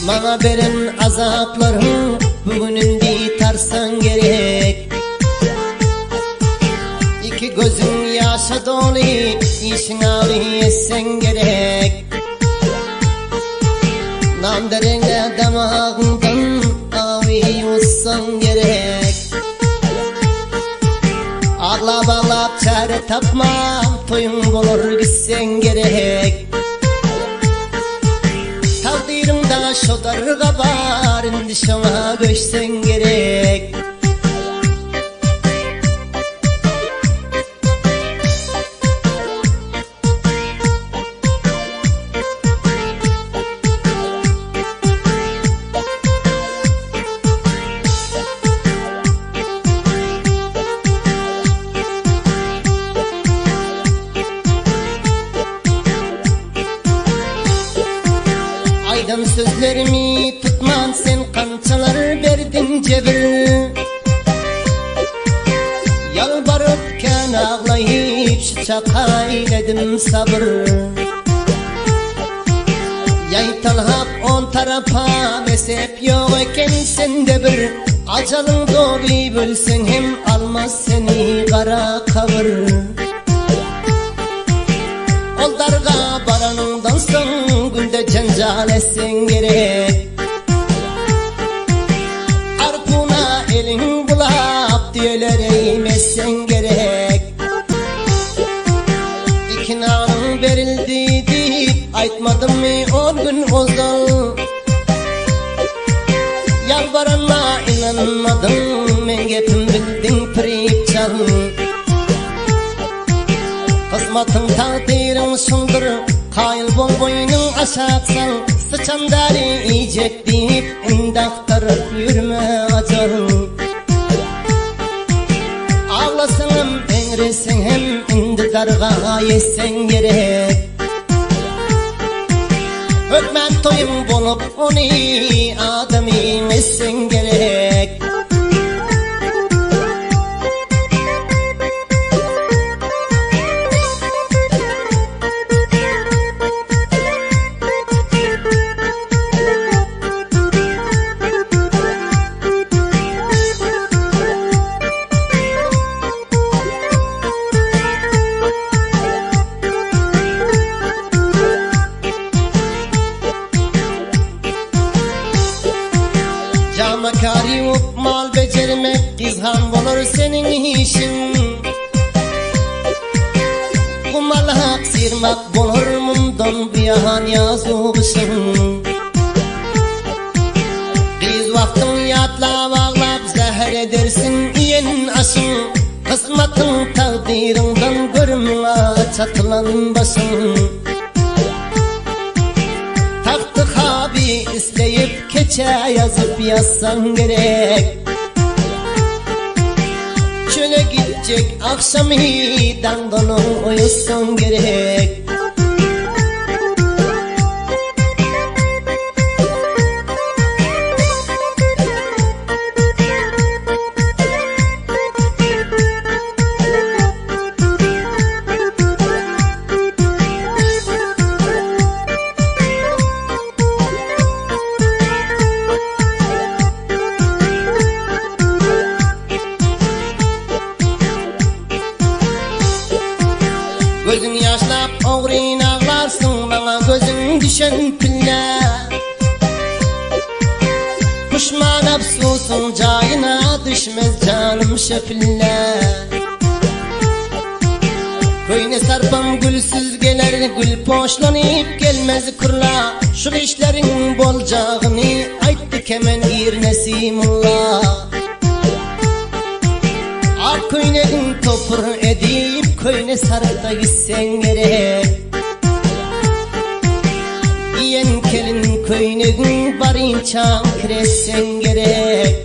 Bana veren azaplarım bugününde tarsan gerek. İki gözün yaşa dolu, işin ağrı yessen gerek. Nam derine damağından ağrı olsan gerek. Ağlap ağlap çare tapmam, toyun bulur gitsen gerek. Takdirimde şodarga var, indi şana göçsen gerek. Aydan sözlerimi tutman, sen kançalar verdin cebir. Yalvarıpken ağlayıp şu çaka eyledim sabır. Yay talhap on tarafa mezhep yok eken sende bir. Acalın doğru bölsen hem almaz seni kara kavur. Oldarga baranından son günde cencal etsen gerek. Arkuna elin bulap diyeler eğmezsen gerek. İknanın verildi deyip aytmadım mı 10 gün ozal. Yalvaranma inanmadım, men gepim bildin pirip çal. Kısmatın takdirin şundur, kayıl bol boynun aşaksal. Sıçan dari yiyecek deyip indaktarıp yürüme acar. Ağlasınım engresin hem indi darga yessen gerek. Hükmen toyum bulup onu adamı etsen gerek. Camakari up mal becermek izhan olur senin işin. Kumal hak sirmak bulur mundan bu yahan yazılışın. Biz vaktin yatla bağlap zehir edersin iyen aşın. Kısmatın takdirinden görmüne çatılan başın. İsteyip keçe yazıp yazsan gerek. Çöle gidecek akşamı dandonu uyusan gerek. Gözün yaşlap oğrin ağlarsın, bana gözün düşen pille. Kuşma nefsusun cayına düşmez canım şefille. Köyne sarpam gülsüz gelir, gül poşlanıp gelmez kurla. Şu işlerin bolcağını ayttık hemen irnesi mulla. Ak köyneğin topur edip köyne sarıp da gitsen gerek. Yiyen kelin köyneğin barin çan kretsen gerek.